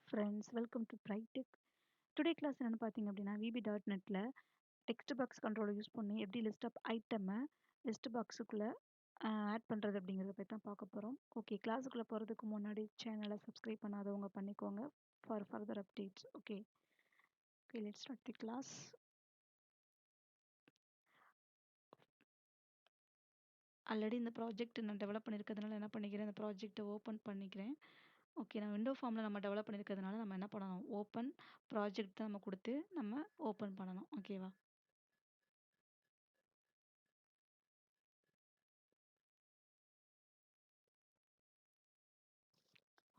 Friends, welcome to பிரைடெக். Today class என்னன்னு பார்த்தீங்க அப்படின்னா, VB.NETல டெக்ஸ்ட் பாக்ஸ் கண்ட்ரோலை யூஸ் பண்ணி எப்படி லிஸ்ட் ஆஃப் ஐட்டமை லிஸ்ட் பாக்ஸுக்குள்ள ஆட் பண்ணுறது அப்படிங்கிறத பற்றி தான் பார்க்க போகிறோம். ஓகே, கிளாஸுக்குள்ளே போகிறதுக்கு முன்னாடி சேனலை சப்ஸ்கிரைப் பண்ணாதவங்க பண்ணிக்கோங்க for further updates. Okay okay let's start the class. Already இந்த ப்ராஜெக்ட் நான் டெவலப் பண்ணியிருக்கிறதுனால என்ன பண்ணிக்கிறேன், இந்த ப்ராஜெக்ட்டை ஓப்பன் பண்ணிக்கிறேன். ஓகே, நான் விண்டோ ஃபார்மில் நம்ம டெவலப் பண்ணியிருக்கிறதுனால நம்ம என்ன பண்ணணும், ஓப்பன் ப்ராஜெக்ட் தான் நம்ம கொடுத்து நம்ம ஓப்பன் பண்ணணும். ஓகேவா?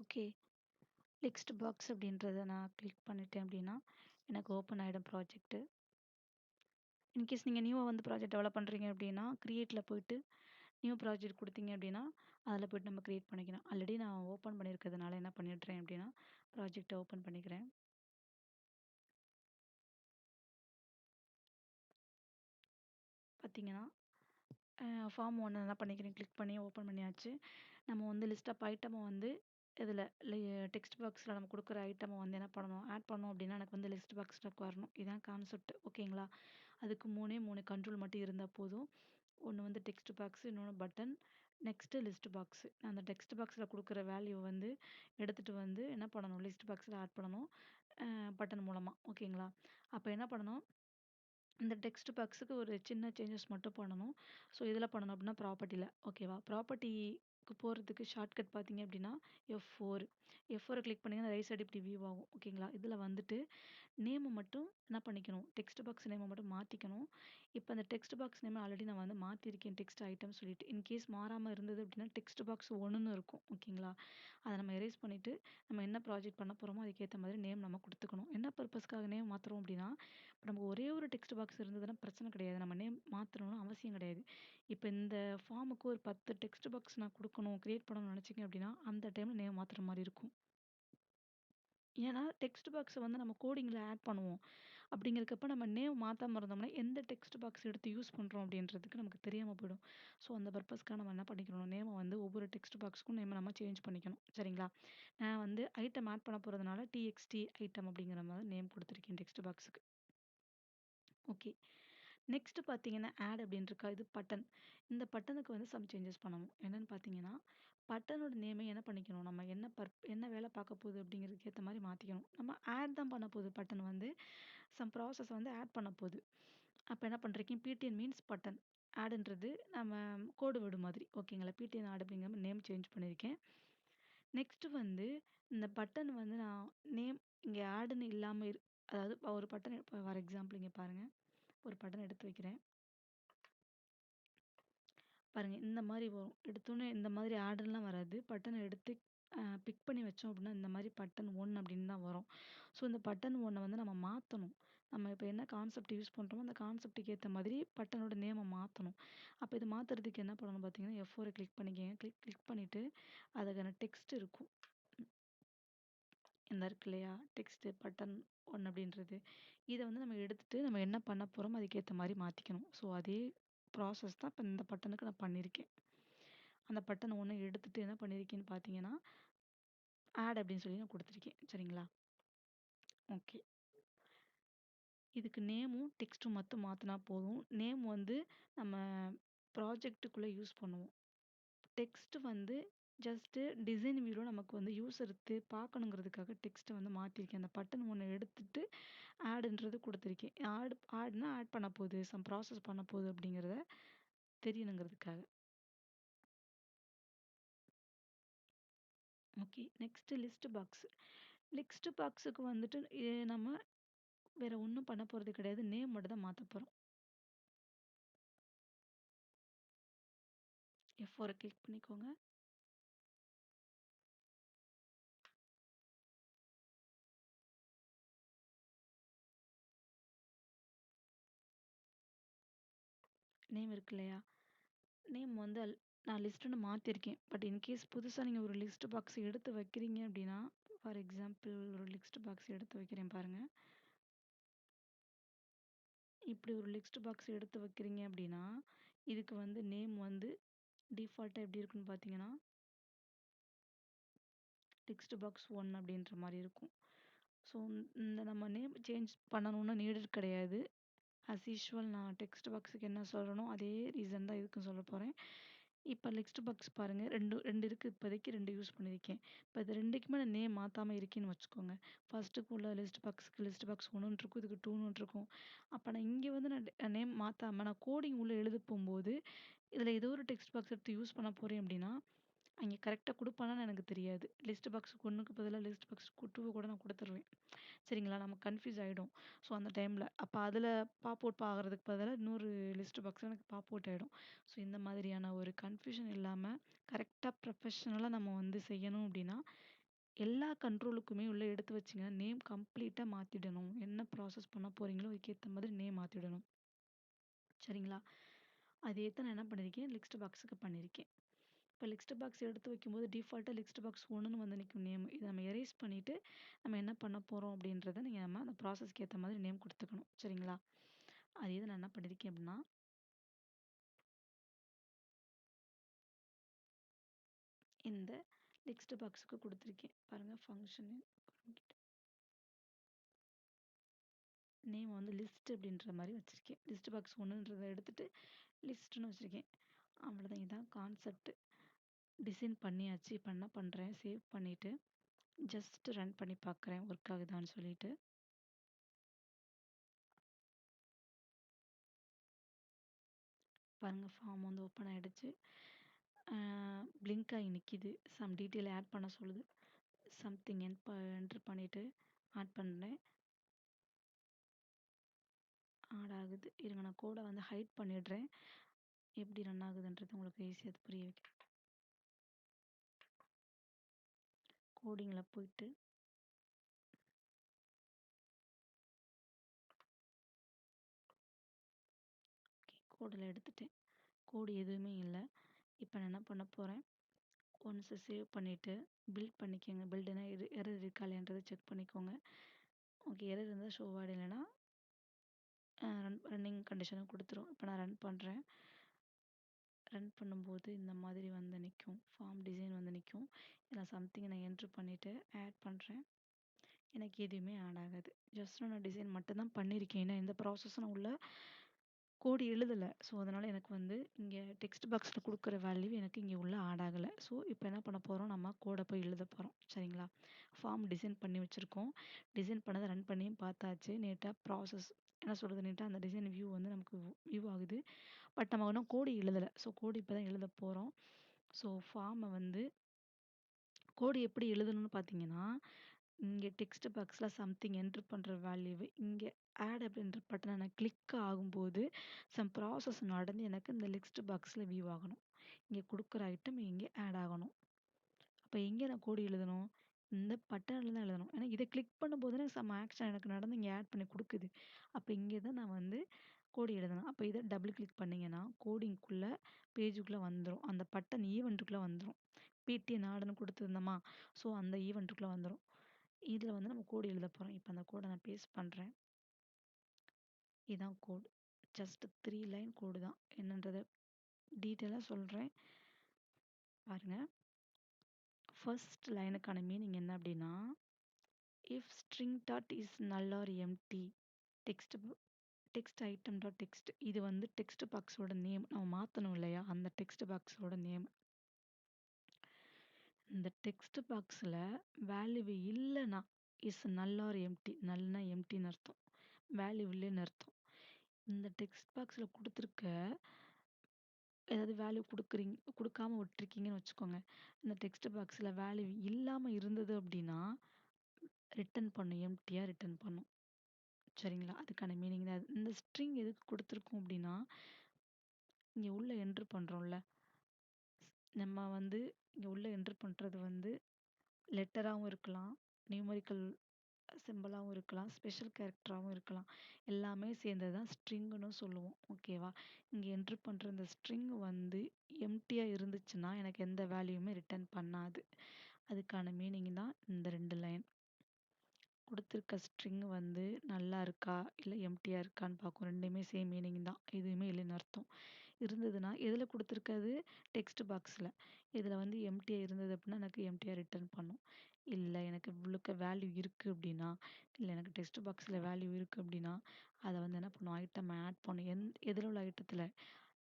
ஓகே, டெக்ஸ்ட் பாக்ஸ் அப்படின்றத நான் கிளிக் பண்ணிட்டேன் அப்படின்னா எனக்கு ஓப்பன் ஆகிடும் ப்ராஜெக்ட்டு. இன்கேஸ் நீங்கள் நியூவாக வந்து ப்ராஜெக்ட் டெவலப் பண்ணுறீங்க அப்படின்னா கிரியேட்டில் போயிட்டு நியூ ப்ராஜெக்ட் கொடுத்தீங்க அப்படின்னா அதில் போய்ட்டு நம்ம க்ரியேட் பண்ணிக்கலாம். ஆல்ரெடி நான் ஓப்பன் பண்ணியிருக்கிறதுனால என்ன பண்ணிடுறேன் அப்படின்னா ப்ராஜெக்டை ஓப்பன் பண்ணிக்கிறேன். பார்த்தீங்கன்னா ஃபார்ம் ஒன்று என்ன பண்ணிக்கிறேன், கிளிக் பண்ணி ஓப்பன் பண்ணியாச்சு. நம்ம வந்து லிஸ்ட் ஆஃப் ஐட்டமை வந்து இதில் டெக்ஸ்ட் பாக்ஸில் நம்ம கொடுக்குற ஐட்டமை வந்து என்ன பண்ணணும், ஆட் பண்ணோம் அப்படின்னா எனக்கு வந்து லிஸ்ட் பாக்ஸில் வரணும். இதான் கான்செப்ட். ஓகேங்களா? அதுக்கு மூணே கண்ட்ரோல் மட்டும் இருந்தால் போதும். ஒன்று வந்து டெக்ஸ்ட் பாக்ஸ், இன்னொன்று பட்டன், நெக்ஸ்ட்டு லிஸ்ட் பாக்ஸ். அந்த டெக்ஸ்ட் பாக்ஸில் கொடுக்குற வேல்யூ வந்து எடுத்துகிட்டு வந்து என்ன பண்ணணும், லிஸ்ட் பாக்ஸில் ஆட் பண்ணணும் பட்டன் மூலமாக. ஓகேங்களா? அப்போ என்ன பண்ணணும், இந்த டெக்ஸ்ட் பாக்ஸுக்கு ஒரு சின்ன சேஞ்சஸ் மட்டும் பண்ணணும். ஸோ இதில் பண்ணணும் அப்படின்னா ப்ராப்பர்ட்டியில். ஓகேவா? ப்ராப்பர்ட்டிக்கு போகிறதுக்கு ஷார்ட்கட் பார்த்தீங்க அப்படின்னா F4 கிளிக் பண்ணிங்கன்னா ரைட் சைடு இப்படி வியூ ஆகும். ஓகேங்களா? இதில் வந்துட்டு நேமை மட்டும் என்ன பண்ணிக்கணும், டெக்ஸ்ட் பாக்ஸ் நேமை மட்டும் மாற்றிக்கணும். இப்போ அந்த டெக்ஸ்ட் பாக்ஸ் நேம் ஆல்ரெடி நான் வந்து மாற்றிருக்கேன், டெக்ஸ்ட் ஐட்டம் சொல்லிட்டு. இன்கேஸ் மாறாமல் இருந்தது அப்படின்னா டெக்ஸ்ட் பாக்ஸ் 1ன்னு இருக்கும். ஓகேங்களா? அதை நம்ம எரேஸ் பண்ணிவிட்டு நம்ம என்ன ப்ராஜெக்ட் பண்ண போகிறோமோ அதுக்கேற்ற மாதிரி நேம் நம்ம கொடுத்துக்கணும். என்ன பர்பஸ்க்காக நேம் மாற்றுறோம் அப்படின்னா, இப்போ நமக்கு ஒரே ஒரு டெக்ஸ்ட் பாக்ஸ் இருந்ததுன்னா பிரச்சனை கிடையாது, நம்ம நேம் மாற்றணும்னு அவசியம் கிடையாது. இப்போ இந்த ஃபார்முக்கு ஒரு 10 டெக்ஸ்ட் பாக்ஸ் நான் கொடுக்கணும், கிரியேட் பண்ணணும்னு நினச்சிங்க அப்படின்னா அந்த டைமில் நேம் மாற்றுற மாதிரி இருக்கும். ஏன்னா டெக்ஸ்ட் பாக்ஸை வந்து நம்ம கோடிங்கில் ஆட் பண்ணுவோம். அப்படிங்கிறக்கப்ப நம்ம நேம் மாத்தாம இருந்தோம்னா, எந்த டெக்ஸ்ட் பாக்ஸ் எடுத்து யூஸ் பண்றோம் அப்படின்றதுக்கு நமக்கு தெரியாம போயிடும். ஸோ அந்த பர்ப்பஸ்க்காக நம்ம என்ன பண்ணிக்கணும், நேம வந்து ஒவ்வொரு டெக்ஸ்ட் பாக்ஸ்க்கும் நேம நம்ம சேஞ்ச் பண்ணிக்கணும். சரிங்களா? நான் வந்து ஐட்டம் ஆட் பண்ண போறதுனால TXT ஐட்டம் அப்படிங்கிற மாதிரி நேம் குடுத்துருக்கேன் டெக்ஸ்ட் பாக்ஸுக்கு. ஓகே. நெக்ஸ்ட் பார்த்தீங்கன்னா, ஆட் அப்படின்னு இருக்கா, இது பட்டன். இந்த பட்டனுக்கு வந்து சம் சேஞ்சஸ் பண்ணணும். என்னன்னு பார்த்தீங்கன்னா, பட்டனோட நேமை என்ன பண்ணிக்கணும், நம்ம என்ன வேலை பார்க்க போகுது அப்படிங்கிறதுக்கு ஏத்த மாரி மாத்திக்கணும். நம்ம ஆட் தான் பண்ண போகுது பட்டன் வந்து. சம் ப்ராசஸ் வந்து ஆட் பண்ண போகுது. அப்ப என்ன பண்றீங்க, பிடிஎன் மீன்ஸ் பட்டன். ஆடுன்றது நம்ம கோடு வேர்டு மாதிரி. ஓகேங்களா? பிடிஎன் ஆட் அப்படிங்கிற மாரி நேம் சேஞ்ச் பண்ணியிருக்கேன். நெக்ஸ்ட் வந்து இந்த பட்டன் வந்து நான் நேம் இங்க ஆடுன்னு இல்லாம அதாவது ஒரு பட்டன் ஃபார் எக்ஸாம்பிள் இங்க பாருங்க. ஒரு பட்டன் எடுத்து வைக்கிறேன். பாருங்க இந்த மாரி வரும். எடுத்தோனே இந்த மாதிரி ஆர்டர்லாம் வராது. பட்டன எடுத்து பிக் பண்ணி வச்சோம் அப்படின்னா, இந்த மாரி பட்டன் 1 அப்படின்னு தான் வரும். ஸோ இந்த பட்டன் 1 வந்து நம்ம மாத்தணும். நம்ம இப்ப என்ன கான்செப்ட் யூஸ் பண்றோமோ, அந்த கான்செப்ட்க்கு ஏத்த மாதிரி பட்டனோட நேம மாத்தணும். அப்ப இது மாத்துறதுக்கு என்ன பண்ணணும் பார்த்தீங்கன்னா, F4 கிளிக் பண்ணிக்கங்க. கிளிக் பண்ணிட்டு அதுக்கான டெக்ஸ்ட் இருக்கும். இந்த இருக்கு இல்லையா? டெக்ஸ்ட் பட்டன் 1 அப்படின்றது. இத வந்து நம்ம எடுத்துட்டு நம்ம என்ன பண்ண போறோமோ அதுக்கேத்த மாரி மாத்திக்கணும். ஸோ அதே ப்ராசஸ் தான் இப்ப இந்த பட்டனுக்கு நான் பண்ணியிருக்கேன். அந்த பட்டன் 1 எடுத்துட்டு என்ன பண்ணியிருக்கேன்னு பார்த்தீங்கன்னா, ஆட் அப்படின்னு சொல்லி நான் குடுத்துருக்கேன். சரிங்களா? ஓகே. இதுக்கு நேமும், டெக்ஸ்ட்டும் மட்டும் மாத்துனா போதும். நேம் வந்து நம்ம ப்ராஜெக்ட்டுக்குள்ள யூஸ் பண்ணுவோம். டெக்ஸ்ட் வந்து ஜஸ்ட் டிசைன் வியூல நமக்கு வந்து யூசருக்கு பார்க்கணுங்கிறதுக்காக டெக்ஸ்ட்ட வந்து மாத்திருக்கேன். அந்த பட்டன் 1 எடுத்துட்டு ஆட்ன்றது குடுத்துருக்கேன். ஆட்னா ஆட் பண்ண போகுது, சம் ப்ராசஸ் பண்ண போகுது அப்படிங்கிறத தெரியணுங்கிறதுக்காக. Okay. Next list box. List பாக்ஸுக்கு வந்துட்டு நம்ம வேற ஒண்ணும் பண்ண போறது கிடையாது. நேம் மட்டும் தான் மாத்தப் போறோம். F4 கிளிக் பண்ணிக்கோங்க. நேம் இருக்கு இல்லையா? நேம் வந்து நான் லிஸ்ட்டுன்னு மாத்திருக்கேன். பட் இன்கேஸ் புதுசா நீங்க ஒரு லிஸ்ட் பாக்ஸ் எடுத்து வைக்கிறீங்க அப்படின்னா, ஃபார் எக்ஸாம்பிள் ஒரு லிஸ்ட் பாக்ஸ் எடுத்து வைக்கிறேன் பாருங்க. இப்படி ஒரு லிஸ்ட் பாக்ஸ் எடுத்து வைக்கிறீங்க அப்படின்னா, இதுக்கு வந்து நேம் வந்து டிஃபால்ட்டா எப்படி இருக்குன்னு பார்த்தீங்கன்னா, டெக்ஸ்ட் பாக்ஸ் 1 அப்படின்ற மாரி இருக்கும். ஸோ இந்த நம்ம நேம் சேஞ்ச் பண்ணணும்னு நீடட் கிடையாது. ஆஸ் யூசுவல் நான் டெக்ஸ்ட் பாக்ஸுக்கு என்ன சொல்றேனோ, அதே ரீசன் தான் இதுக்கும் சொல்லப் போறேன். இப்ப லிஸ்ட் பாக்ஸ் பாருங்க 2 இருக்கு இப்போதைக்கு 2 யூஸ் பண்ணியிருக்கேன். இப்ப இது 2க்குமே நான் நேம் மாத்தாம இருக்கேன்னு வச்சுக்கோங்க. ஃபர்ஸ்ட்டுக்கு உள்ள லிஸ்ட் பாக்ஸ் 1ன்னு இருக்கும். இதுக்கு 2ன்னு இருக்கும். அப்ப நான் இங்க வந்து நான் நேம் மாத்தாம நான் கோடிங் உள்ள எழுத போம்போது, இதுல ஏதோ ஒரு டெக்ஸ்ட் பாக்ஸ் எடுத்து யூஸ் பண்ண போறேன் அப்படின்னா, அங்கே கரெக்ட்டா குடுப்பானான்னு எனக்கு தெரியாது. லிஸ்ட் பாக்ஸ் 1க்கு பதிலா லிஸ்ட் பாக்ஸ் 2 கூட நான் குடுத்துருவேன். சரிங்களா? நமக்கு கன்ஃப்யூஸ் ஆயிடும். ஸோ அந்த டைம்ல. அப்ப அதுல பாப் அவுட் ஆகுறதுக்கு பதிலா இன்னொரு லிஸ்ட் பாக்ஸ்ல எனக்கு பாப் அவுட் ஆயிடும். ஸோ இந்த மாதிரியான ஒரு கன்ஃப்யூஷன் இல்லாம கரெக்ட்டா ப்ரொஃபஷனலா நம்ம வந்து செய்யணும் அப்டின்னா, எல்லா கண்ட்ரோலுக்குமே உள்ள எடுத்து வச்சீங்கன்னா, நேம் கம்ப்ளீட்டா மாத்திடணும். என்ன ப்ராசஸ் பண்ண போறீங்களோ அதுக்கேத்த மாதிரி நேம் மாத்திடணும். சரிங்களா? அதே தான் நான் என்ன பண்ணியிருக்கேன், லிஸ்ட் பாக்ஸுக்கு பண்ணியிருக்கேன். இப்ப லிஸ்ட் பாக்ஸ் எடுத்து வைக்கும்போது டிஃபால்ட்டா லிஸ்ட் பாக்ஸ் 1ன்னு வந்து நிக்கும் நேம். இத நம்ம எரேஸ் பண்ணிட்டு, நம்ம என்ன பண்ண போறோம் அப்படின்றத நம்ம அந்த ப்ராசஸ்க்கு ஏத்த மாதிரி நேம் குடுத்துக்கணும். சரிங்களா? அதே இது நான் என்ன பண்ணியிருக்கேன் அப்படின்னா, இந்த லிஸ்ட் பாக்ஸுக்கு குடுத்துருக்கேன். பாருங்க ஃபங்ஷன் நேம் வந்து லிஸ்ட் அப்படின்ற மாரி வச்சிருக்கேன். லிஸ்ட் பாக்ஸ் 1ன்றத எடுத்துட்டு லிஸ்ட்ன்னு வச்சிருக்கேன். அவ்வளோதான் இதான் கான்செப்ட். டிசைன் பண்ணியாச்சு. இப்ப என்ன பண்றேன், சேவ் பண்ணிட்டு ஜஸ்ட் ரன் பண்ணி பார்க்குறேன் ஒர்க் ஆகுதான்னு சொல்லிட்டு. பாருங்க ஃபார்ம் வந்து ஓப்பன் ஆயிடுச்சு. ஆ பிளிங்க் ஆகி நிக்கிது. சம் டீட்டெயில் ஆட் பண்ண சொல்லுது. சம்திங் என்டர் பண்ணிட்டு ஆட் பண்றேன். ஆட் ஆகுது. இருங்க நான் கோட வந்து ஹைட் பண்ணிடுறேன். எப்படி ரன் ஆகுதுன்றது உங்களுக்கு ஈஸியா புரிய வைக்கிறேன். கோடிங்ல போயிட்டு ஓகே கோடுல எடுத்துட்டேன். கோடு எதுவுமே இல்ல. இப்ப நான் என்ன பண்ண போறேன், ஒன்ஸ் சேவ் பண்ணிட்டு பில்ட் பண்ணிக்கங்க. பில்டுனா எரர் இருக்கா இல்லையான்றத செக் பண்ணிக்கோங்க. ஓகே எரர் இருந்தா ஷோ ஆட் இல்லைன்னா ரன்னிங் கண்டிஷன குடுத்துரும். இப்ப நான் ரன் பண்றேன். ரன் பண்ணும்போது இந்த மாதிரி வந்து நிக்கும். ஃபார்ம் டிசைன் வந்து நிக்கும். இதில சம்திங் நான் என்டர் பண்ணிட்டு ஆட் பண்றேன். எனக்கு எதுவுமே ஆட் ஆகாது. ஜஸ்ட் நான் டிசைன் மட்டும் தான் பண்ணியிருக்கேன். ஏன்னா எந்த ப்ராசஸும் நான் உள்ள கோடு எழுதல. ஸோ, அதனால எனக்கு வந்து இங்க டெக்ஸ்ட் பாக்ஸ்ல குடுக்குற வேல்யூ எனக்கு இங்க உள்ள ஆட் ஆகல. ஸோ, இப்ப என்ன பண்ண போறோம், நம்ம கோட போய் எழுத போறோம். சரிங்களா? ஃபார்ம் டிசைன் பண்ணி வச்சிருக்கோம். டிசைன் பண்ணத ரன் பண்ணியும் பார்த்தாச்சு. நீட்டா ப்ராசஸ் என்ன சொல்றது, நீட்டா அந்த டிசைன் வியூ வந்து நமக்கு வியூ ஆகுது. பட் நம்ம இன்னும் கோடு எழுதல. ஸோ, கோடு இப்ப தான் எழுத போறோம். ஸோ, ஃபார்ம வந்து கோடு எப்படி எழுதணும்னு பார்த்தீங்கன்னா, இங்க டெக்ஸ்ட் பாக்ஸ்ல சம்திங் என்டர் பண்ற வேல்யூவ இங்க ஆட் அப்படின்ற பட்டன நான் கிளிக் ஆகும்போது, சம் ப்ராசஸ் நடந்து எனக்கு இந்த லிஸ்ட் பாக்ஸ்ல வியூ ஆகணும். இங்க குடுக்குற ஐட்டம் இங்க ஆட் ஆகணும். அப்ப எங்க நான் கோடு எழுதணும்? இந்த பட்டன்ல தான் எழுதணும். ஏன்னா இத கிளிக் பண்ணும்போது எனக்கு சம் ஆக்ஷன் எனக்கு நடந்து இங்க ஆட் பண்ணி குடுக்குது. அப்ப இங்க தான் நான் வந்து கோடு எழுதணும். அப்ப இத டபுள் கிளிக் பண்ணீங்கன்னா, கோடிங்குள்ள பேஜுக்குள்ள வந்துரும். அந்த பட்டன் ஈவென்ட்க்குள்ள வந்துரும். பிடி நாடுன்னு குடுத்துருந்தோமா, ஸோ அந்த ஈவென்ட்க்குள்ள வந்துரும். இதுல வந்து நம்ம கோடு எழுத போறோம். இப்ப அந்த கோட நான் பேஸ்ட் பண்றேன். இதான் கோடு. ஜஸ்ட் 3 லைன் கோடு தான். என்னன்றத டீட்டெயிலா சொல்றேன். பாருங்க. ஃபர்ஸ்ட் லைனுக்கான மீனிங் என்ன அப்டின்னா, if string dot is null or empty text text item dot text இது வந்து டெக்ஸ்ட் பாக்ஸோட நேம். நம்ம மாத்தணும் இல்லையா? அந்த டெக்ஸ்ட் பாக்ஸோட நேம். இந்த டெக்ஸ்ட் பாக்ஸ்ல வேல்யூ இல்லன்னா இஸ் நல் ஆர் எம்ப்டி. நல்னா எம்ப்டின்னு அர்த்தம். வேல்யூ இல்லன்னு அர்த்தம். இந்த டெக்ஸ்ட் பாக்ஸ்ல குடுத்துருக்க ஏதாவது வேல்யூ குடுக்காம விட்டுருக்கீங்கன்னு வச்சுக்கோங்க. இந்த டெக்ஸ்ட் பாக்ஸ்ல வேல்யூ இல்லாம இருந்தது அப்டின்னா, ரிட்டர்ன் பண்ணும். எம்ப்டியா ரிட்டர்ன் பண்ணும். சரிங்களா? அதுக்கான மீனிங் தான் அது. இந்த ஸ்ட்ரிங் எதுக்கு குடுத்துருக்கோம் அப்டின்னா, இங்க உள்ள என்டர் பண்றோம்ல, நம்ம வந்து இங்க உள்ள என்டர் பண்றது வந்து லெட்டராவும் இருக்கலாம், நியூமெரிக்கல் சிம்பலாவும் இருக்கலாம், ஸ்பெஷல் கேரக்டராவும் இருக்கலாம். எல்லாமே சேர்ந்தது தான் ஸ்ட்ரிங்ன்னு சொல்லுவோம். ஓகேவா? இங்க என்டர் பண்ற இந்த ஸ்ட்ரிங் வந்து எம்ப்டியா இருந்துச்சுன்னா, எனக்கு எந்த வேல்யூமே ரிட்டர்ன் பண்ணாது. அதுக்கான மீனிங் தான் இந்த 2 லைன். குடுத்துருக்க ஸ்ட்ரிங் வந்து நல்லா இருக்கா? இல்ல எம்ப்டியா இருக்கான்னு பார்க்கும். 2மே சேம் மீனிங் தான். எதுவுமே இல்லைன்னு அர்த்தம். இருந்ததுன்னா எதுல குடுத்துருக்காது? டெக்ஸ்ட் பாக்ஸ்ல. இதுல வந்து எம்ப்டியா இருந்தது அப்டின்னா, எனக்கு எம்ப்டியா ரிட்டர்ன் பண்ணும். இல்ல எனக்கு இவ்வளுக்கு வேல்யூ இருக்கு அப்படின்னா, இல்ல எனக்கு டெக்ஸ்ட் பாக்ஸ்ல வேல்யூ இருக்கு அப்படின்னா, அத வந்து என்ன பண்ணும் ஐட்டம் ஆட் பண்ணும். எதுல உள்ள ஐட்டத்துல?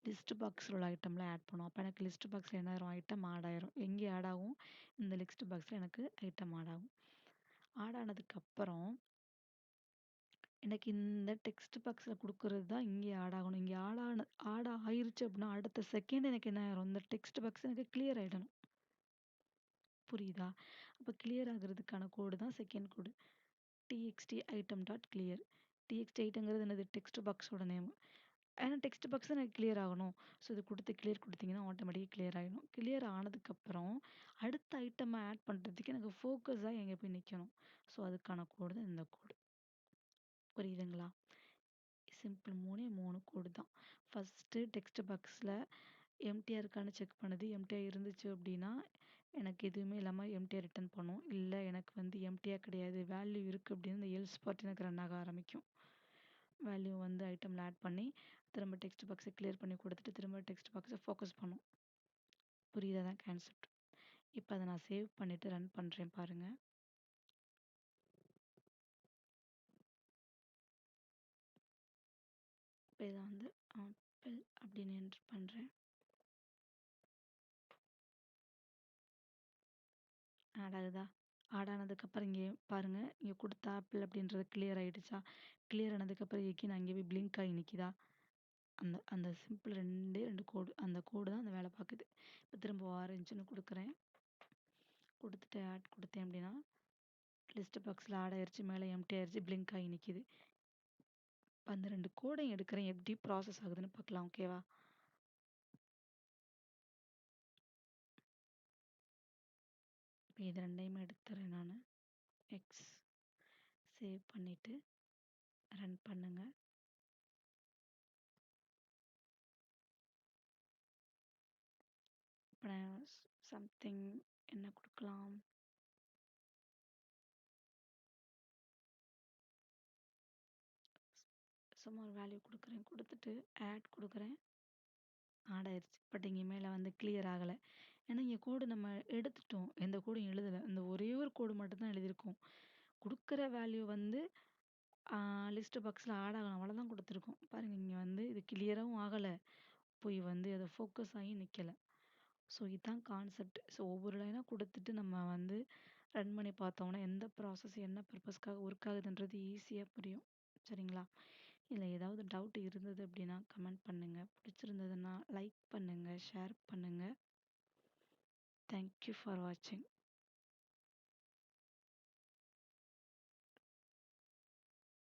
லிஸ்ட் பாக்ஸ்ல உள்ள ஐட்டம்ல ஆட் பண்ணும். அப்ப எனக்கு லிஸ்ட் பாக்ஸ்ல என்ன ஆயிரும்? ஐட்டம் ஆட் ஆயிரும். எங்கே ஆட் ஆகும்? இந்த லிஸ்ட் பாக்ஸ்ல எனக்கு ஐட்டம் ஆட் ஆகும். ஆட் ஆனதுக்கு அப்புறம் எனக்கு இந்த டெக்ஸ்ட் பாக்ஸ்ல குடுக்குறது தான் இங்கே ஆட் ஆகணும். இங்கே ஆட் ஆயிருச்சு அப்படின்னா, அடுத்த செகண்ட் எனக்கு என்ன ஆயிரும்? இந்த டெக்ஸ்ட் பாக்ஸ் எனக்கு கிளியர் ஆயிடணும். புரியுதா? அப்ப கிளியர் ஆகுறதுக்கான கோடு தான் செகண்ட் கோடு. txt item dot clear. txt ஐட்டம்ங்கிறது என்னது? டெக்ஸ்ட் பாக்ஸோட நேம். ஏன்னா டெக்ஸ்ட் பாக்ஸ் தான் எனக்கு கிளியர் ஆகணும். ஸோ இது குடுத்து கிளியர் குடுத்தீங்கன்னா, ஆட்டோமேட்டிக்கா கிளியர் ஆயிடும். கிளியர் ஆனதுக்கப்புறம், அடுத்த ஐட்டம் ஆட் பண்றதுக்கு எனக்கு ஃபோக்கஸா எங்க போய் நிக்கணும். ஸோ அதுக்கான கோடு தான் இந்த கோடு. புரியுதுங்களா? சிம்பிள் 3 கோடு தான். ஃபர்ஸ்ட்டு டெக்ஸ்ட் பாக்ஸ்ல எம்ப்டியா இருக்கான்னு செக் பண்ணுது. எம்ப்டியா இருந்துச்சு அப்படின்னா, எனக்கு எதுவுமே இல்லாம எம்ப்டியா ரிட்டர்ன் பண்ணும். இல்ல எனக்கு வந்து எம்ப்டியா கிடையாது, வேல்யூ இருக்கு அப்படின்னு இந்த எல்ஸ் பார்ட் எனக்கு ரன் ஆக ஆரம்பிக்கும். வேல்யூ வந்து ஐட்டம்ல ஆட் பண்ணி, திரும்ப டெக்ஸ்ட் பாக்ஸ கிளியர் பண்ணி குடுத்துட்டு, திரும்ப டெக்ஸ்ட் பாக்ஸ ஃபோக்கஸ் பண்ணும். புரியுதா அதான் கான்செப்ட். இப்ப அத நான் சேவ் பண்ணிட்டு ரன் பண்றேன் பாருங்க. இப்ப இத வந்து ஆப்பிள் அப்படின்னு என்டர் பண்றேன். ஆட் ஆகுதா? ஆட் ஆனதுக்கப்புறம் இங்கே பாருங்க, இங்க குடுத்த ஆப்பிள் அப்படின்றது கிளியர் ஆயிடுச்சா? கிளியர் ஆனதுக்கப்புறம் எகைன் அங்கே போய் பிளிங்க் ஆகி நிக்குதா? அந்த அந்த சிம்பிள் 2 கோடு. அந்த கோடு தான் அந்த வேலை பாக்குது. இப்ப திரும்ப ஆரஞ்சுன்னு குடுக்குறேன். குடுத்துட்டு ஆட் குடுத்தேன் அப்படின்னா, லிஸ்ட் பாக்ஸ்ல ஆட் ஆயிருச்சு. மேல எம்ப்டி ஆயிருச்சு. பிளிங்க் ஆகி நிக்குது. அந்த 2 கோடையும் எடுக்கிறேன். எப்படி ப்ராசஸ் ஆகுதுன்னு பார்க்கலாம். ஓகேவா? இப்ப இது 2யுமே எடுத்துறேன் நானு. எக்ஸ் சேவ் பண்ணிட்டு ரன் பண்ணுங்க. இப்ப நான் சம்திங் என்ன குடுக்கலாம்? சும்மா ஒரு வேல்யூ குடுக்குறேன். குடுத்துட்டு ஆட் குடுக்குறேன். ஆட் ஆயிருச்சு. பட் இங்க மேல வந்து கிளியர் ஆகல. ஏன்னா இங்க கோடு நம்ம எடுத்துட்டோம். எந்த கோடும் எழுதல. இந்த ஒரே ஒரு கோடு மட்டும் தான் எழுதியிருக்கோம். குடுக்குற வேல்யூ வந்து ஆ லிஸ்ட் பாக்ஸ்ல ஆட் ஆகணும். அவ்வளோதான் குடுத்துருக்கோம். பாருங்க இங்க வந்து இது கிளியராவும் ஆகல. போய் வந்து அது ஃபோக்கஸ் ஆகி நிக்கல. ஸோ இதான் கான்செப்ட். ஸோ ஒவ்வொரு லைனா குடுத்துட்டு நம்ம வந்து ரன் பண்ணி பார்த்தோம்னா, எந்த ப்ராசஸ் என்ன பர்ப்பஸ்க்காக ஒர்க் ஆகுதுன்றது ஈஸியா புரியும். சரிங்களா? இதுல ஏதாவது டவுட் இருந்தது அப்படின்னா கமெண்ட் பண்ணுங்க. பிடிச்சிருந்ததுன்னா லைக் பண்ணுங்க, ஷேர் பண்ணுங்க. தேங்க் யூ ஃபார் வாட்சிங்.